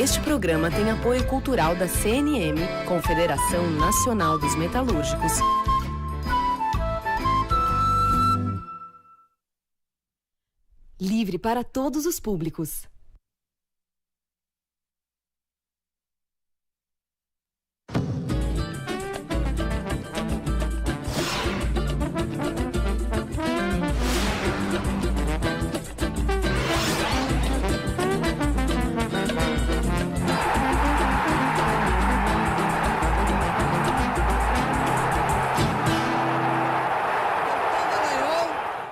Este programa tem apoio cultural da CNM, Confederação Nacional dos Metalúrgicos. Livre para todos os públicos.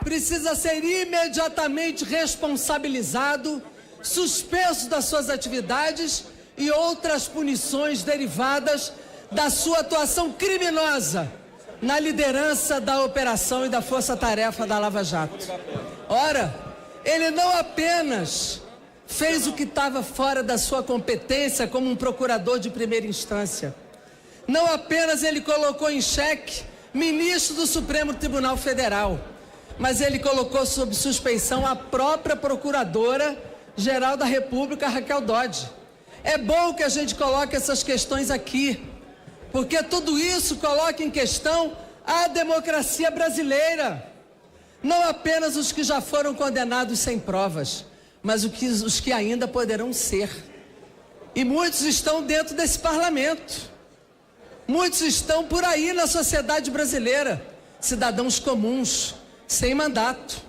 Precisa ser imediatamente responsabilizado, suspenso das suas atividades e outras punições derivadas da sua atuação criminosa na liderança da operação e da força-tarefa da Lava Jato. Ora, ele não apenas fez o que estava fora da sua competência como um procurador de primeira instância, não apenas ele colocou em xeque ministro do Supremo Tribunal Federal, mas ele colocou sob suspeição a própria Procuradora-Geral da República, Raquel Dodge. É bom que a gente coloque essas questões aqui, porque tudo isso coloca em questão a democracia brasileira. Não apenas os que já foram condenados sem provas, mas os que ainda poderão ser. E muitos estão dentro desse parlamento. Muitos estão por aí na sociedade brasileira, cidadãos comuns, sem mandato,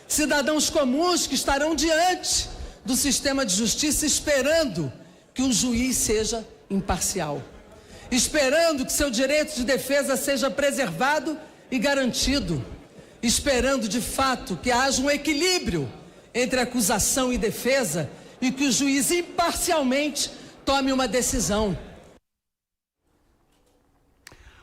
cidadãos comuns que estarão diante do sistema de justiça esperando que o juiz seja imparcial, esperando que seu direito de defesa seja preservado e garantido, esperando de fato que haja um equilíbrio entre acusação e defesa e que o juiz imparcialmente tome uma decisão.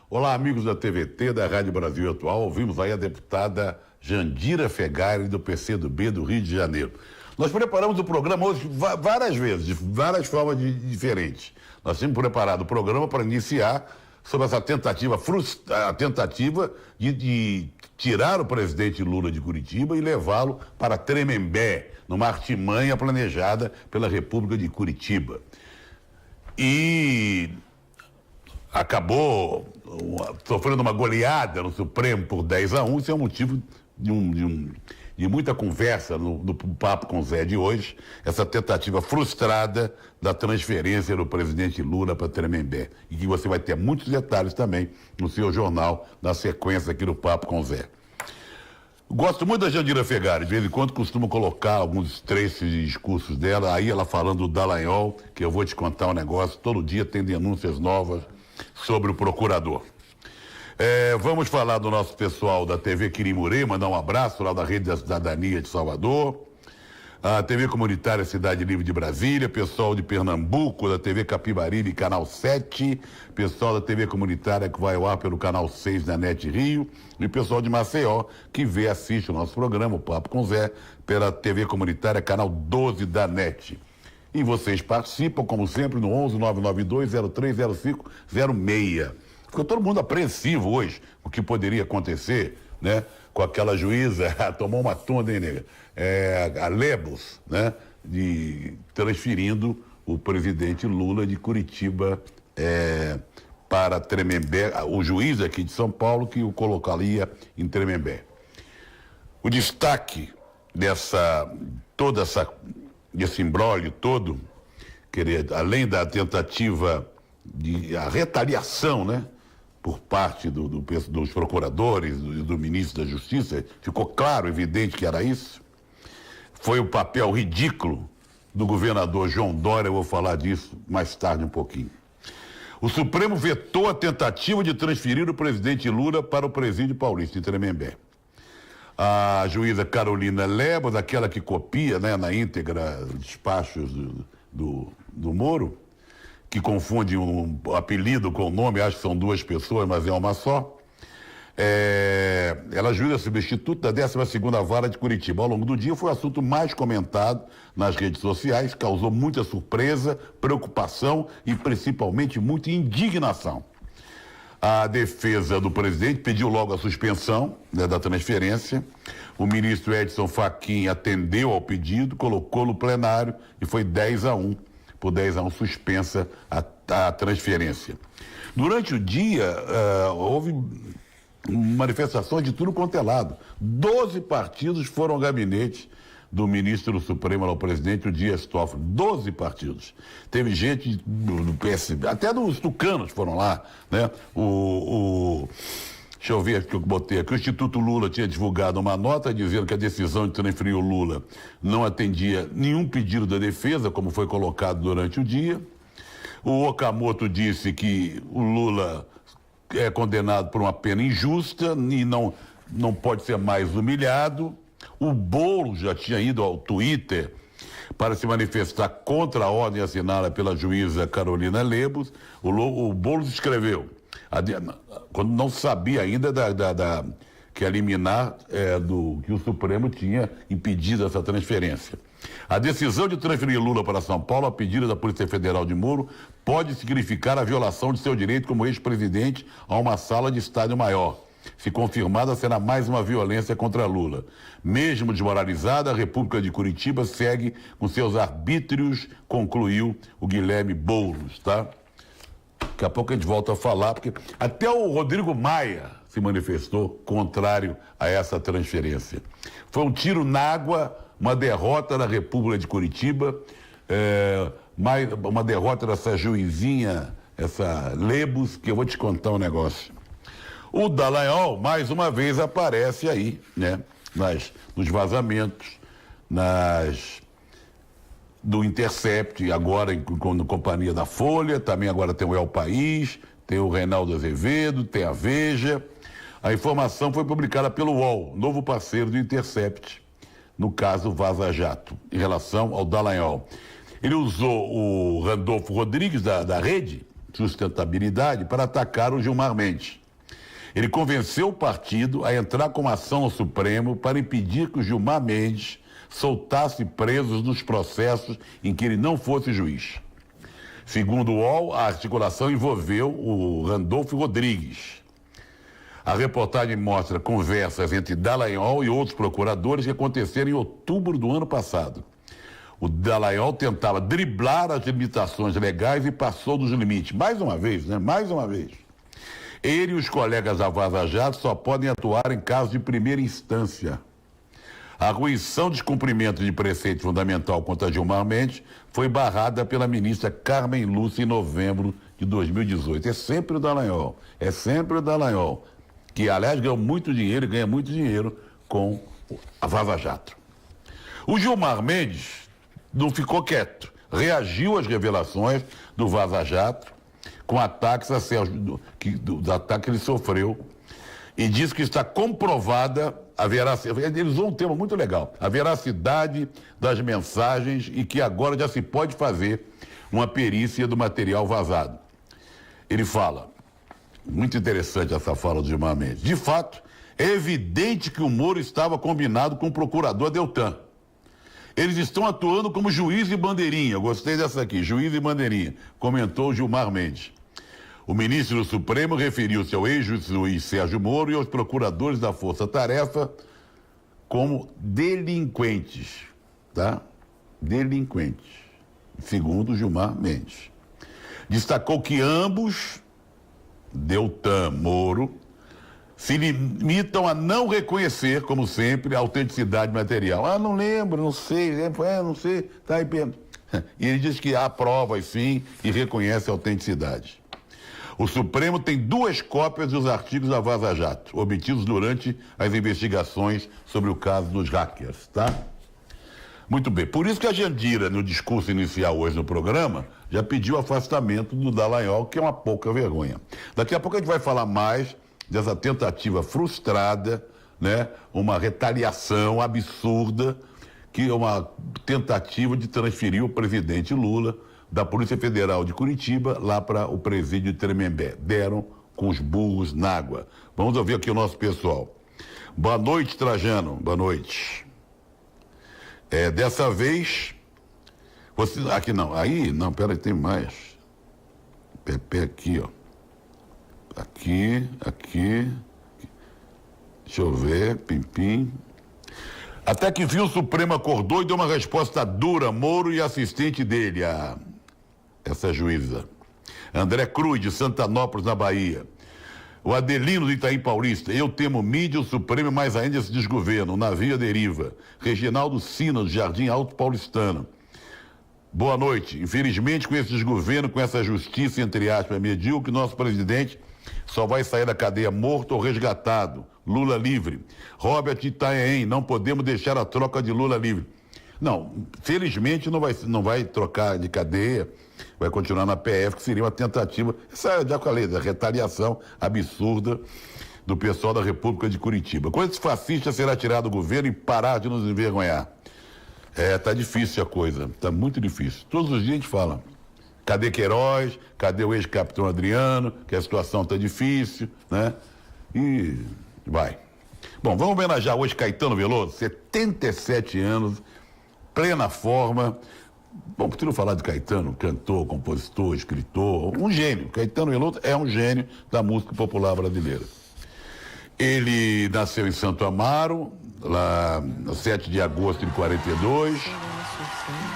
Olá, amigos da TVT, da Rádio Brasil Atual. Ouvimos aí a deputada Jandira Fegari, do PCdoB do Rio de Janeiro. Nós preparamos o programa hoje várias vezes, de várias formas diferentes. Nós tínhamos preparado o programa para iniciar sobre essa tentativa de tirar o presidente Lula de Curitiba e levá-lo para Tremembé, numa artimanha planejada pela República de Curitiba. E acabou sofrendo uma goleada no Supremo por 10-1, isso é um motivo de muita conversa no Papo com Zé de hoje, essa tentativa frustrada da transferência do presidente Lula para Tremembé. E que você vai ter muitos detalhes também no seu jornal, na sequência aqui do Papo com Zé. Gosto muito da Jandira Fegari, de vez em quando costumo colocar alguns trechos de discursos dela, aí ela falando do Dallagnol, que eu vou te contar um negócio, todo dia tem denúncias novas sobre o procurador. Vamos falar do nosso pessoal da TV Quirimurê, mandar um abraço lá da Rede da Cidadania de Salvador, a TV Comunitária Cidade Livre de Brasília, pessoal de Pernambuco, da TV Capibaribe, Canal 7, pessoal da TV Comunitária que vai ao ar pelo Canal 6 da NET Rio, e pessoal de Maceió que vê e assiste o nosso programa, o Papo com Zé, pela TV Comunitária Canal 12 da NET. E vocês participam, como sempre, no 11-992-030506. Ficou todo mundo apreensivo hoje, o que poderia acontecer, né? Com aquela juíza, tomou uma tunda, hein, nega? A Lebos, né? Transferindo o presidente Lula de Curitiba para Tremembé, o juiz aqui de São Paulo que o colocaria em Tremembé. O destaque desse imbróglio todo, além da tentativa a retaliação, né? Por parte dos procuradores e do ministro da Justiça, ficou claro, evidente que era isso. Foi o papel ridículo do governador João Dória, eu vou falar disso mais tarde um pouquinho. O Supremo vetou a tentativa de transferir o presidente Lula para o presídio paulista, em Tremembé. A juíza Carolina Lebas, aquela que copia, né, na íntegra despachos do Moro, que confunde um apelido com o nome, acho que são duas pessoas, mas é uma só. Ela é juíza substituta da 12ª Vara de Curitiba. Ao longo do dia foi o assunto mais comentado nas redes sociais, causou muita surpresa, preocupação e principalmente muita indignação. A defesa do presidente pediu logo a suspensão, né, da transferência. O ministro Edson Fachin atendeu ao pedido, colocou no plenário e foi 10-1 por 10-1 suspensa a transferência. Durante o dia, houve manifestações de tudo quanto é lado. 12 partidos foram ao gabinete do ministro do Supremo, ao presidente, o Dias Toffoli. 12 partidos. Teve gente do PSB, até dos tucanos foram lá, né? Deixa eu ver aqui o que eu botei aqui. O Instituto Lula tinha divulgado uma nota dizendo que a decisão de transferir o Lula não atendia nenhum pedido da defesa, como foi colocado durante o dia. O Okamoto disse que o Lula é condenado por uma pena injusta e não pode ser mais humilhado. O Boulos já tinha ido ao Twitter para se manifestar contra a ordem assinada pela juíza Carolina Lebos. O Boulos escreveu, quando não sabia ainda que a liminar que o Supremo tinha impedido essa transferência. A decisão de transferir Lula para São Paulo, a pedido da Polícia Federal de Moro, pode significar a violação de seu direito como ex-presidente a uma sala de estádio maior. Se confirmada, será mais uma violência contra Lula. Mesmo desmoralizada, a República de Curitiba segue com seus arbítrios, concluiu o Guilherme Boulos, tá? Daqui a pouco a gente volta a falar, porque até o Rodrigo Maia se manifestou contrário a essa transferência. Foi um tiro na água, uma derrota da República de Curitiba, uma derrota dessa juizinha, essa Lebos, que eu vou te contar um negócio. O Dallagnol, mais uma vez, aparece aí, né? Nos vazamentos, do Intercept, agora em companhia da Folha, também agora tem o El País, tem o Reinaldo Azevedo, tem a Veja. A informação foi publicada pelo UOL, novo parceiro do Intercept, no caso Vaza Jato, em relação ao Dallagnol. Ele usou o Randolfo Rodrigues, da Rede Sustentabilidade, para atacar o Gilmar Mendes. Ele convenceu o partido a entrar com uma ação no Supremo para impedir que o Gilmar Mendes soltasse presos nos processos em que ele não fosse juiz. Segundo o UOL, a articulação envolveu o Randolfo Rodrigues. A reportagem mostra conversas entre Dallagnol e outros procuradores que aconteceram em outubro do ano passado. O Dallagnol tentava driblar as limitações legais e passou dos limites. Mais uma vez, né? Mais uma vez. Ele e os colegas da Vaza Jato só podem atuar em casos de primeira instância. A arguição de descumprimento de preceito fundamental contra Gilmar Mendes foi barrada pela ministra Carmen Lúcia em novembro de 2018. É sempre o Dallagnol, que, aliás, ganha muito dinheiro com a Vaza Jato. O Gilmar Mendes não ficou quieto, reagiu às revelações do Vaza Jato, com ataques do ataque que ele sofreu, e diz que está comprovada a veracidade, ele usou um termo muito legal, a veracidade das mensagens e que agora já se pode fazer uma perícia do material vazado. Ele fala, muito interessante essa fala do Gilmar Mendes, de fato, é evidente que o Moro estava combinado com o procurador Deltan. Eles estão atuando como juiz e bandeirinha, eu gostei dessa aqui, juiz e bandeirinha, comentou Gilmar Mendes. O ministro do Supremo referiu-se ao ex-juiz Sérgio Moro e aos procuradores da Força Tarefa como delinquentes, tá? Delinquentes, segundo Gilmar Mendes. Destacou que ambos, Deltan, Moro, se limitam a não reconhecer, como sempre, a autenticidade material. Não lembro, não sei, não sei, tá aí. E ele diz que há provas, sim, e reconhece a autenticidade. O Supremo tem 2 cópias dos artigos da Vaza Jato, obtidos durante as investigações sobre o caso dos hackers, tá? Muito bem. Por isso que a Jandira, no discurso inicial hoje no programa, já pediu o afastamento do Dallagnol, que é uma pouca vergonha. Daqui a pouco a gente vai falar mais dessa tentativa frustrada, né? Uma retaliação absurda, que é uma tentativa de transferir o presidente Lula da Polícia Federal de Curitiba lá para o presídio de Tremembé. Deram com os burros na água. Vamos ouvir aqui o nosso pessoal. Boa noite, Trajano. Boa noite. Dessa vez, você... Aqui não. Aí, não, peraí, tem mais. Pepe aqui, ó. Aqui. Deixa eu ver, pim. Até que enfim o Supremo acordou e deu uma resposta dura, Moro e assistente dele, a essa juíza. André Cruz, de Santanópolis, na Bahia. O Adelino, do Itaim Paulista. Eu temo mídia, o Supremo, mais ainda esse desgoverno. O navio à deriva. Reginaldo Sina, do Jardim Alto Paulistano. Boa noite. Infelizmente, com esse desgoverno, com essa justiça, entre aspas, medíocre, nosso presidente só vai sair da cadeia morto ou resgatado. Lula livre. Robert Itanhaém, não podemos deixar a troca de Lula livre. Não, felizmente não vai trocar de cadeia, vai continuar na PF, que seria uma tentativa, essa já falei, da retaliação absurda do pessoal da República de Curitiba. Quando esse fascista será tirado do governo e parar de nos envergonhar? Tá difícil a coisa, tá muito difícil. Todos os dias a gente fala, cadê Queiroz, cadê o ex-capitão Adriano, que a situação tá difícil, né? E vai. Bom, vamos homenagear hoje Caetano Veloso, 77 anos, plena forma. Bom, preciso falar de Caetano, cantor, compositor, escritor, um gênio. Caetano Veloso é um gênio da música popular brasileira. Ele nasceu em Santo Amaro, lá no 7 de agosto de 42.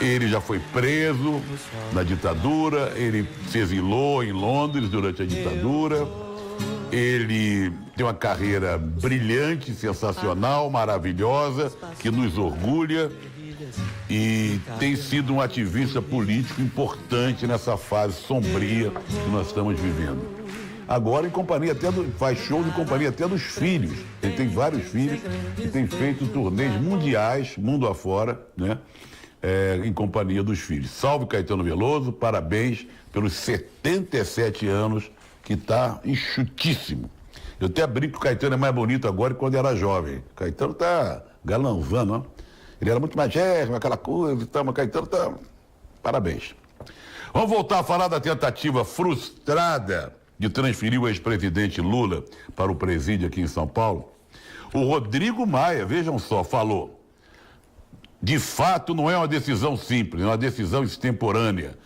Ele já foi preso na ditadura, ele se exilou em Londres durante a ditadura. Ele tem uma carreira brilhante, sensacional, maravilhosa, que nos orgulha. E tem sido um ativista político importante nessa fase sombria que nós estamos vivendo. Agora em companhia até faz show de companhia até dos filhos. Ele tem vários filhos e tem feito turnês mundiais, mundo afora, né? Em companhia dos filhos. Salve Caetano Veloso, parabéns pelos 77 anos, que está enxutíssimo. Eu até brinco que o Caetano é mais bonito agora que quando era jovem. O Caetano tá galanzando, ó. Ele era muito mais gérrimo, aquela coisa e tal, mas Caetano tá... Parabéns. Vamos voltar a falar da tentativa frustrada de transferir o ex-presidente Lula para o presídio aqui em São Paulo. O Rodrigo Maia, vejam só, falou: de fato não é uma decisão simples, é uma decisão extemporânea.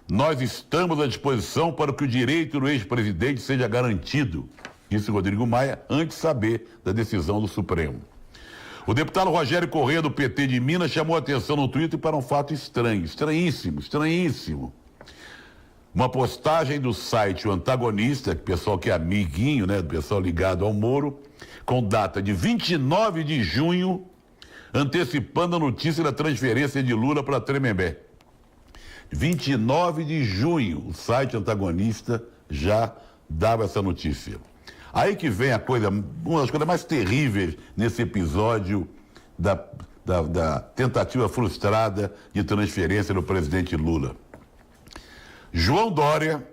Nós estamos à disposição para que o direito do ex-presidente seja garantido. Disse o Rodrigo Maia antes de saber da decisão do Supremo. O deputado Rogério Corrêa, do PT de Minas, chamou a atenção no Twitter para um fato estranho, estranhíssimo. Uma postagem do site O Antagonista, que pessoal que é amiguinho, né, do pessoal ligado ao Moro, com data de 29 de junho, antecipando a notícia da transferência de Lula para Tremembé. 29 de junho, o site Antagonista já dava essa notícia. Aí que vem a coisa, uma das coisas mais terríveis nesse episódio da tentativa frustrada de transferência do presidente Lula. João Dória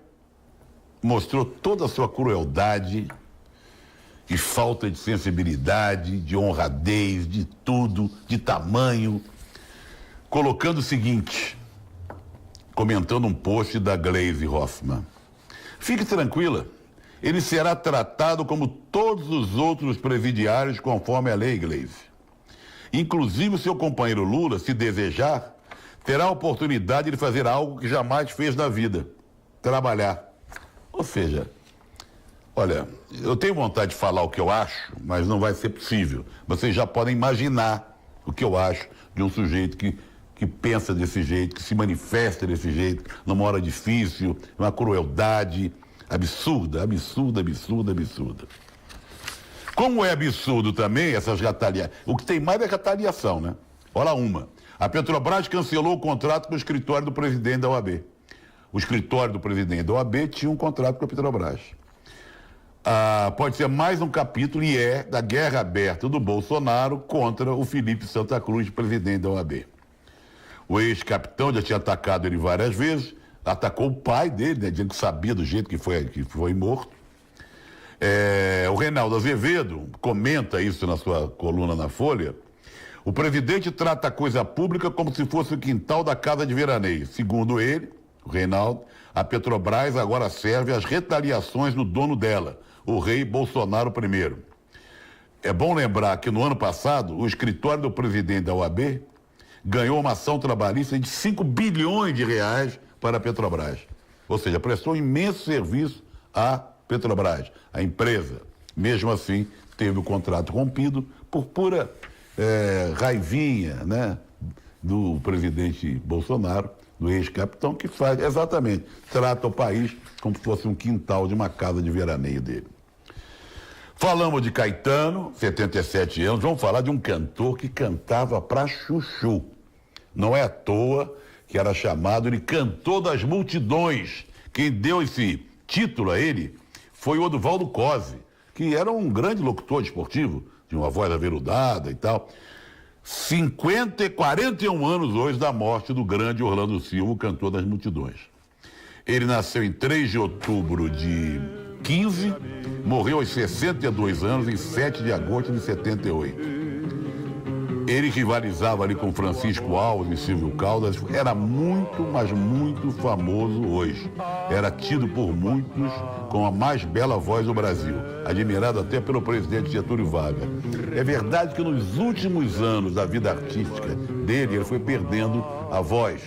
mostrou toda a sua crueldade e falta de sensibilidade, de honradez, de tudo, de tamanho, colocando o seguinte, comentando um post da Gleisi Hoffmann: fique tranquila, ele será tratado como todos os outros presidiários conforme a lei, Gleisi. Inclusive o seu companheiro Lula, se desejar, terá a oportunidade de fazer algo que jamais fez na vida: trabalhar. Ou seja, olha, eu tenho vontade de falar o que eu acho, mas não vai ser possível. Vocês já podem imaginar o que eu acho de um sujeito que pensa desse jeito, que se manifesta desse jeito, numa hora difícil, uma crueldade absurda. Como é absurdo também essas retaliações. O que tem mais é retaliação, né? Olha uma. A Petrobras cancelou o contrato com o escritório do presidente da OAB. O escritório do presidente da OAB tinha um contrato com a Petrobras. Pode ser mais um capítulo, e da guerra aberta do Bolsonaro contra o Felipe Santa Cruz, presidente da OAB. O ex-capitão já tinha atacado ele várias vezes, atacou o pai dele, né, dizendo que sabia do jeito que foi morto. O Reinaldo Azevedo comenta isso na sua coluna na Folha. O presidente trata a coisa pública como se fosse o quintal da casa de veraneio. Segundo ele, o Reinaldo, a Petrobras agora serve às retaliações do dono dela, o rei Bolsonaro I. É bom lembrar que no ano passado, o escritório do presidente da OAB ganhou uma ação trabalhista de 5 bilhões de reais para a Petrobras. Ou seja, prestou um imenso serviço à Petrobras, a empresa. Mesmo assim, teve o contrato rompido por pura raivinha, né? do presidente Bolsonaro, do ex-capitão, que faz exatamente, trata o país como se fosse um quintal de uma casa de veraneio dele. Falamos de Caetano, 77 anos, vamos falar de um cantor que cantava pra chuchu. Não é à toa que era chamado de cantor das multidões. Quem deu esse título a ele foi o Oduvaldo Cosi, que era um grande locutor esportivo, tinha uma voz aveludada e tal. 41 anos hoje da morte do grande Orlando Silva, o cantor das multidões. Ele nasceu em 3 de outubro de 15, morreu aos 62 anos em 7 de agosto de 78. Ele rivalizava ali com Francisco Alves e Silvio Caldas, era muito, mas muito famoso hoje. Era tido por muitos como a mais bela voz do Brasil, admirado até pelo presidente Getúlio Vargas. É verdade que nos últimos anos da vida artística dele, ele foi perdendo a voz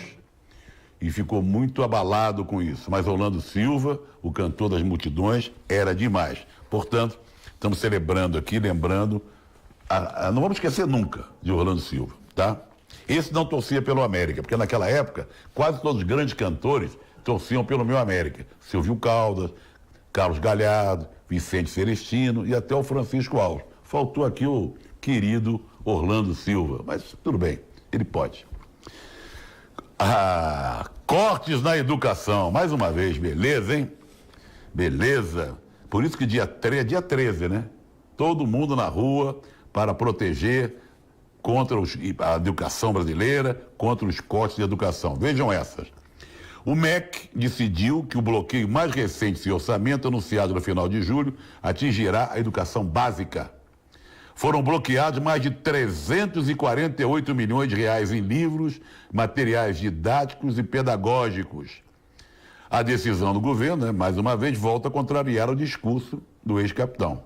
e ficou muito abalado com isso. Mas Orlando Silva, o cantor das multidões, era demais. Portanto, estamos celebrando aqui, lembrando... não vamos esquecer nunca de Orlando Silva, tá? Esse não torcia pelo América, porque naquela época, quase todos os grandes cantores torciam pelo meu América. Silvio Caldas, Carlos Galhardo, Vicente Celestino e até o Francisco Alves. Faltou aqui o querido Orlando Silva, mas tudo bem, ele pode. Cortes na educação, mais uma vez, beleza, hein? Beleza. Por isso que dia 13, né? Todo mundo na rua para proteger contra a educação brasileira, contra os cortes de educação. Vejam essas. O MEC decidiu que o bloqueio mais recente de seu orçamento, anunciado no final de julho, atingirá a educação básica. Foram bloqueados mais de 348 milhões de reais em livros, materiais didáticos e pedagógicos. A decisão do governo, né, mais uma vez, volta a contrariar o discurso do ex-capitão.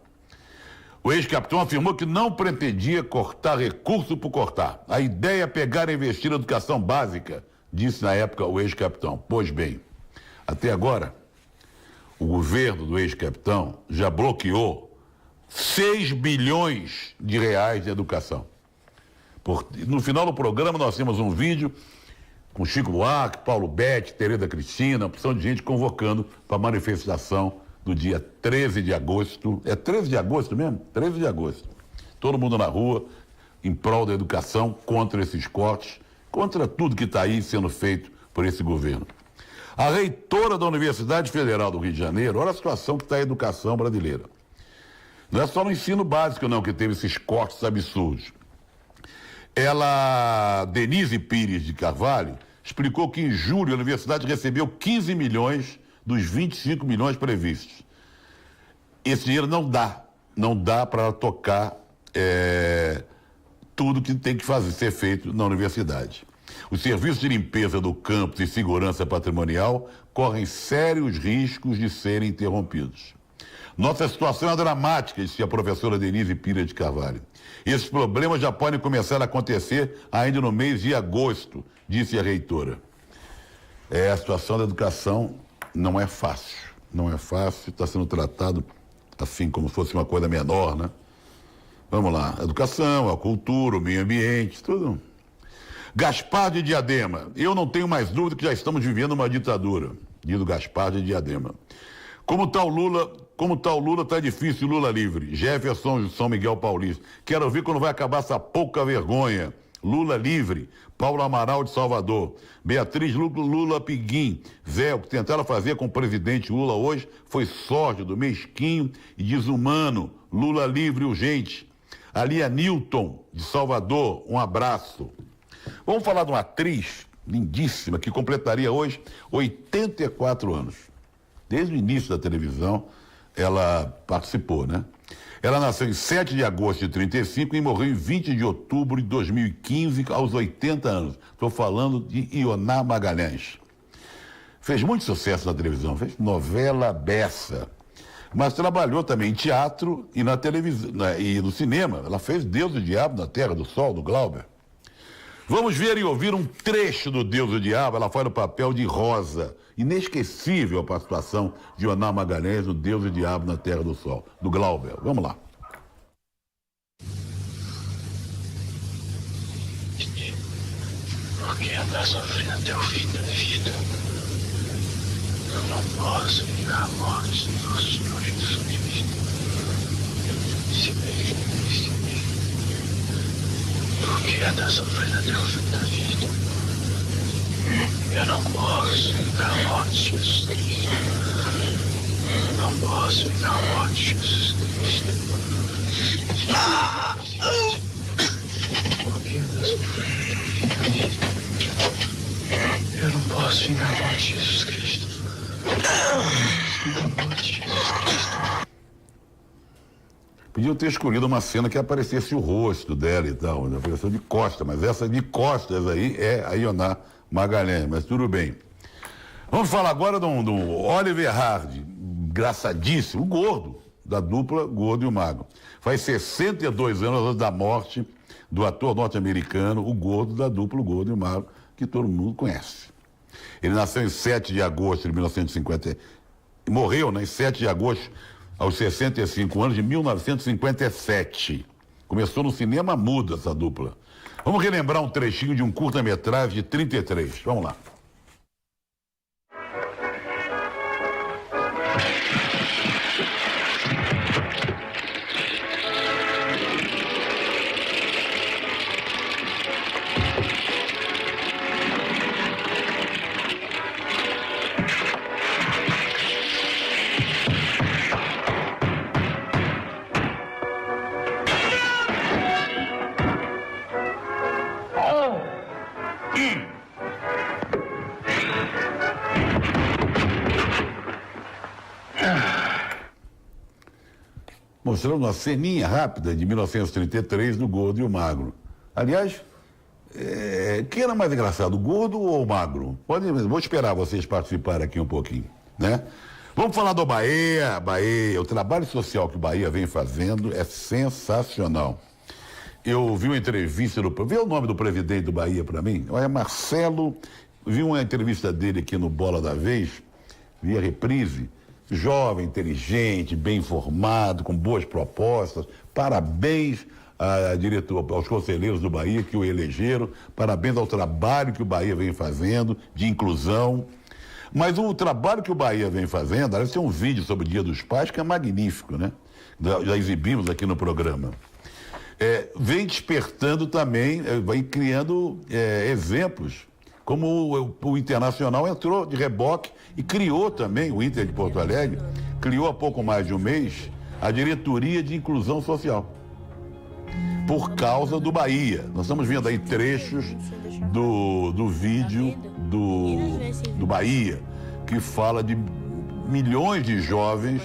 O ex-capitão afirmou que não pretendia cortar recurso por cortar. A ideia é pegar e investir na educação básica, disse na época o ex-capitão. Pois bem, até agora, o governo do ex-capitão já bloqueou 6 bilhões de reais de educação. No final do programa nós temos um vídeo com Chico Buarque, Paulo Betti, Tereza Cristina, opção de gente convocando para a manifestação do dia 13 de agosto. É 13 de agosto mesmo? 13 de agosto. Todo mundo na rua, em prol da educação, contra esses cortes, contra tudo que está aí sendo feito por esse governo. A reitora da Universidade Federal do Rio de Janeiro, olha a situação que está a educação brasileira. Não é só no ensino básico, não, que teve esses cortes absurdos. Denise Pires de Carvalho, explicou que em julho a universidade recebeu 15 milhões dos 25 milhões previstos. Esse dinheiro não dá para tocar tudo que tem que ser feito na universidade. Os serviços de limpeza do campus e segurança patrimonial correm sérios riscos de serem interrompidos. Nossa situação é dramática, disse a professora Denise Pires de Carvalho. Esses problemas já podem começar a acontecer ainda no mês de agosto, disse a reitora. A situação da educação não é fácil. Não é fácil, está sendo tratado assim como se fosse uma coisa menor, né? Vamos lá, a educação, a cultura, o meio ambiente, tudo. Gaspar de Diadema, eu não tenho mais dúvida que já estamos vivendo uma ditadura, diz o Gaspar de Diadema. Como tal Lula, tá difícil Lula livre. Jefferson de São Miguel Paulista. Quero ver quando vai acabar essa pouca vergonha. Lula livre. Paulo Amaral de Salvador. Beatriz Lula Piguim. Zé, o que tentaram fazer com o presidente Lula hoje foi sórdido, mesquinho e desumano. Lula livre urgente. Alia Newton de Salvador, um abraço. Vamos falar de uma atriz lindíssima que completaria hoje 84 anos. Desde o início da televisão, ela participou, né? Ela nasceu em 7 de agosto de 35 e morreu em 20 de outubro de 2015, aos 80 anos. Estou falando de Ioná Magalhães. Fez muito sucesso na televisão, fez novela beça. Mas trabalhou também em teatro e na televisão, e no cinema. Ela fez Deus e o Diabo na Terra do Sol, do Glauber. Vamos ver e ouvir um trecho do Deus e o Diabo. Ela faz o papel de Rosa. Inesquecível a participação de Ioná Magalhães no Deus e o Diabo na Terra do Sol, do Glauber. Vamos lá. Por que andar sofrendo até o fim da vida? Eu não posso negar a morte do nosso Senhor Jesus Cristo. Por que andar sofrendo até o fim da vida? Eu não posso negar a morte de Jesus Cristo. Eu não posso negar a morte de Jesus Cristo. Por que andar sofrendo até o fim da vida? Eu não posso negar a morte de Jesus Cristo. A morte de Jesus Cristo. Podiam ter escolhido uma cena que aparecesse o rosto dela e tal, apareceu de costas, mas essa de costas aí é a Ioná Magalhães, mas tudo bem. Vamos falar agora do Oliver Hardy, engraçadíssimo, o gordo, da dupla Gordo e o Magro. Faz 62 anos da morte do ator norte-americano, o gordo da dupla Gordo e o Magro, que todo mundo conhece. Ele nasceu em 7 de agosto de 1950, morreu, né, em 7 de agosto aos 65 anos de 1957. Começou no cinema mudo essa dupla. Vamos relembrar um trechinho de um curta-metragem de 33. Vamos lá. Mostrando uma ceninha rápida de 1933 do Gordo e o Magro. Aliás, quem era mais engraçado, o Gordo ou o Magro? Vou esperar vocês participarem aqui um pouquinho, né? Vamos falar do Bahia. O trabalho social que o Bahia vem fazendo é sensacional. Eu vi uma entrevista, vê o nome do presidente do Bahia para mim? É Marcelo, vi uma entrevista dele aqui no Bola da Vez, via reprise. Jovem, inteligente, bem informado, com boas propostas. Parabéns aos conselheiros do Bahia que o elegeram. Parabéns ao trabalho que o Bahia vem fazendo de inclusão. Mas o trabalho que o Bahia vem fazendo, aliás, tem um vídeo sobre o Dia dos Pais que é magnífico, né? Já exibimos aqui no programa. Vem despertando também, vai criando exemplos. Como o Internacional entrou de reboque e criou também, o Inter de Porto Alegre, criou há pouco mais de um mês a Diretoria de Inclusão Social. Por causa do Bahia. Nós estamos vendo aí trechos do vídeo do Bahia, que fala de milhões de jovens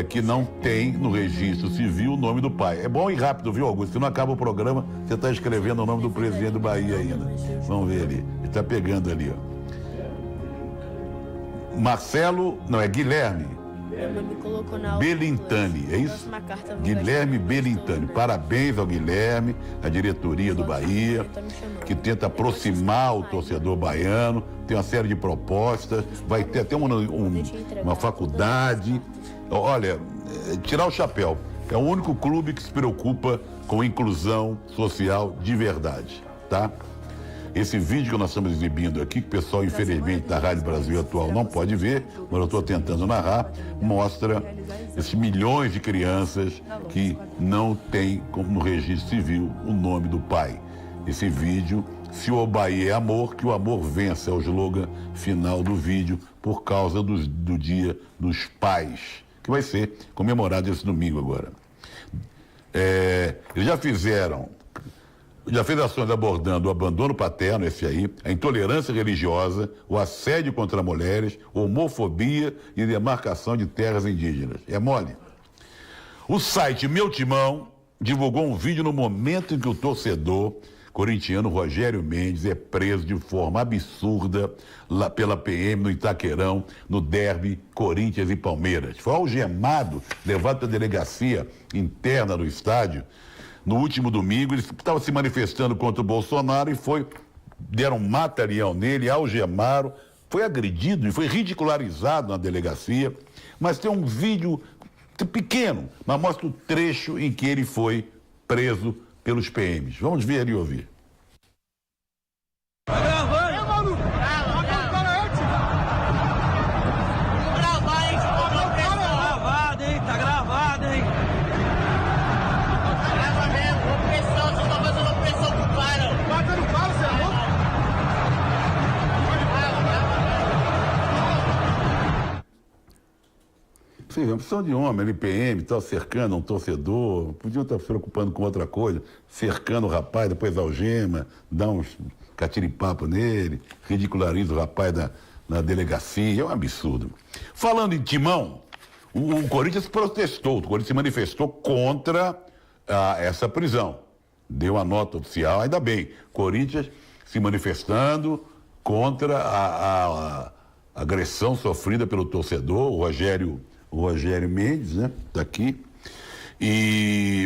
que não tem no registro civil o nome do pai. É bom e rápido, viu, Augusto? Se não acaba o programa, você está escrevendo o nome do presidente do Bahia ainda. Vamos ver ali. Ele está pegando ali, ó. Guilherme Belintani, é isso? Guilherme Belintani. Parabéns ao Guilherme, a diretoria do Bahia, que tenta aproximar o torcedor baiano, tem uma série de propostas, vai ter até uma faculdade. Olha, tirar o chapéu. É o único clube que se preocupa com inclusão social de verdade, tá? Esse vídeo que nós estamos exibindo aqui, que o pessoal, infelizmente, da Rádio Brasil Atual não pode ver, mas eu estou tentando narrar, mostra esses milhões de crianças que não têm, como no registro civil, o nome do pai. Esse vídeo, se o Bahia é amor, que o amor vença, é o slogan final do vídeo, por causa do Dia dos Pais, que vai ser comemorado esse domingo agora. Eles já fez ações abordando o abandono paterno, esse aí, a intolerância religiosa, o assédio contra mulheres, homofobia e demarcação de terras indígenas. É mole? O site Meu Timão divulgou um vídeo no momento em que o torcedor corintiano Rogério Mendes é preso de forma absurda lá pela PM no Itaquerão, no derby Corinthians e Palmeiras. Foi algemado, levado para a delegacia interna do estádio. No último domingo, ele estava se manifestando contra o Bolsonaro e deram um mata-leão nele, algemaram, foi agredido e foi ridicularizado na delegacia. Mas tem um vídeo pequeno, mas mostra o trecho em que ele foi preso pelos PMs. Vamos ver e ouvir. Sim, uma opção de homem, LPM, tal, cercando um torcedor, podiam estar se preocupando com outra coisa, cercando o rapaz, depois algema, dá uns catiripapo nele, ridiculariza o rapaz na delegacia, é um absurdo. Falando em Timão, o Corinthians protestou, o Corinthians se manifestou contra essa prisão. Deu a nota oficial, ainda bem, Corinthians se manifestando contra a agressão sofrida pelo torcedor, o Rogério Mendes, né? Tá aqui.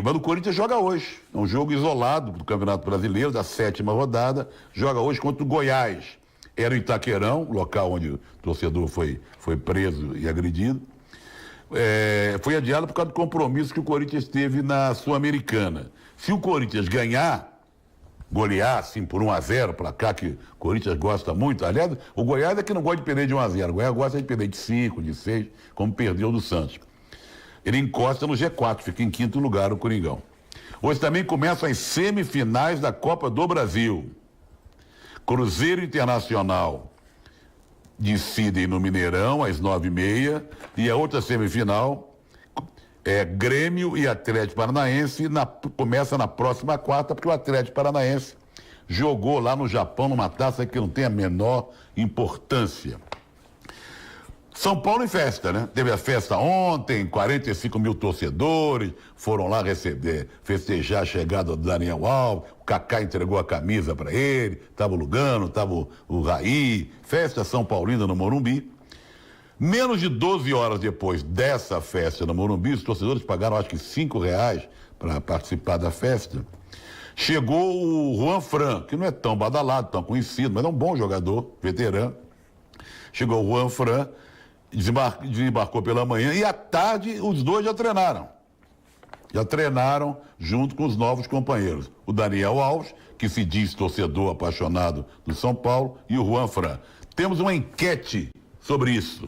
Mas o Corinthians joga hoje. É um jogo isolado do Campeonato Brasileiro, da 7ª rodada. Joga hoje contra o Goiás. Era o Itaquerão, local onde o torcedor foi preso e agredido. Foi adiado por causa do compromisso que o Corinthians teve na Sul-Americana. Se o Corinthians golear, assim, por 1-0, placar que o Corinthians gosta muito. Aliás, o Goiás é que não gosta de perder de 1-0. O Goiás gosta de perder de 5, de 6, como perdeu do Santos. Ele encosta no G4, fica em 5º lugar o Coringão. Hoje também começam as semifinais da Copa do Brasil. Cruzeiro Internacional decidem no Mineirão, às 9h30, e a outra semifinal Grêmio e Atlético Paranaense começa na próxima quarta, porque o Atlético Paranaense jogou lá no Japão numa taça que não tem a menor importância. São Paulo em festa, né? Teve a festa ontem, 45 mil torcedores foram lá festejar a chegada do Daniel Alves, o Kaká entregou a camisa para ele, tava o Lugano, tava o Raí, festa São Paulina no Morumbi. Menos de 12 horas depois dessa festa no Morumbi, os torcedores pagaram acho que R$5 para participar da festa. Chegou o Juan Fran, que não é tão badalado, tão conhecido, mas é um bom jogador, veterano. Chegou o Juan Fran, desembarcou pela manhã e à tarde os dois já treinaram. Já treinaram junto com os novos companheiros. O Daniel Alves, que se diz torcedor apaixonado do São Paulo, e o Juan Fran. Temos uma enquete sobre isso.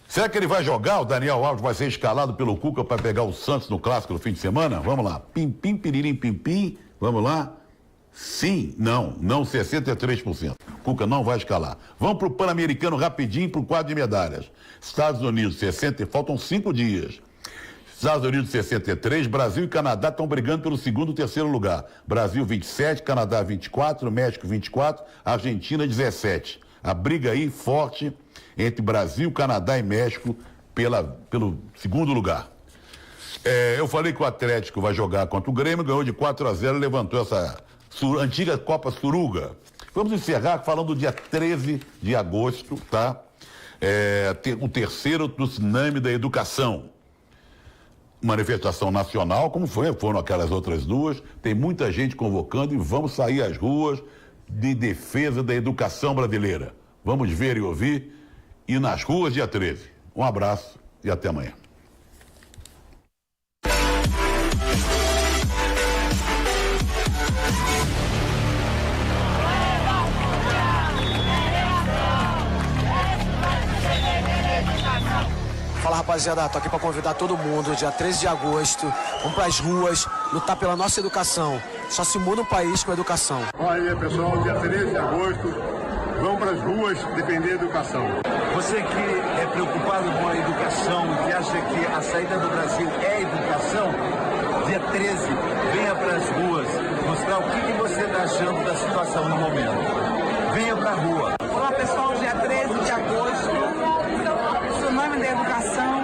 Será que ele vai jogar? O Daniel Alves vai ser escalado pelo Cuca para pegar o Santos no Clássico no fim de semana? Vamos lá. Pim, pim, piririm, pim, pim. Vamos lá. Sim, não, 63%. Cuca não vai escalar. Vamos para o Pan-Americano rapidinho para o quadro de medalhas. Estados Unidos, 60, faltam 5 dias. Estados Unidos, 63, Brasil e Canadá estão brigando pelo 2º e 3º lugar. Brasil, 27, Canadá, 24, México, 24, Argentina, 17. A briga aí forte entre Brasil, Canadá e México pelo 2º lugar. Eu falei que o Atlético vai jogar contra o Grêmio, ganhou de 4-0, levantou essa antiga Copa Suruga. Vamos encerrar falando do dia 13 de agosto, tá? O terceiro tsunami da educação. Manifestação nacional, como foram aquelas outras duas, tem muita gente convocando e vamos sair às ruas de defesa da educação brasileira. Vamos ver e ouvir e nas ruas dia 13. Um abraço e até amanhã. Fala, rapaziada, tô aqui pra convidar todo mundo, dia 13 de agosto, vamos pras ruas, lutar pela nossa educação. Só se muda um país com a educação. Olha, pessoal, dia 13 de agosto, vamos pras ruas defender a educação. Você que é preocupado com a educação, que acha que a saída do Brasil é educação, dia 13, venha pras ruas, mostrar o que você tá achando da situação no momento. Venha pra rua. Olá, pessoal, dia 13 de agosto, tsunami da educação,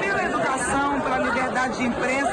pela educação, pela liberdade de imprensa.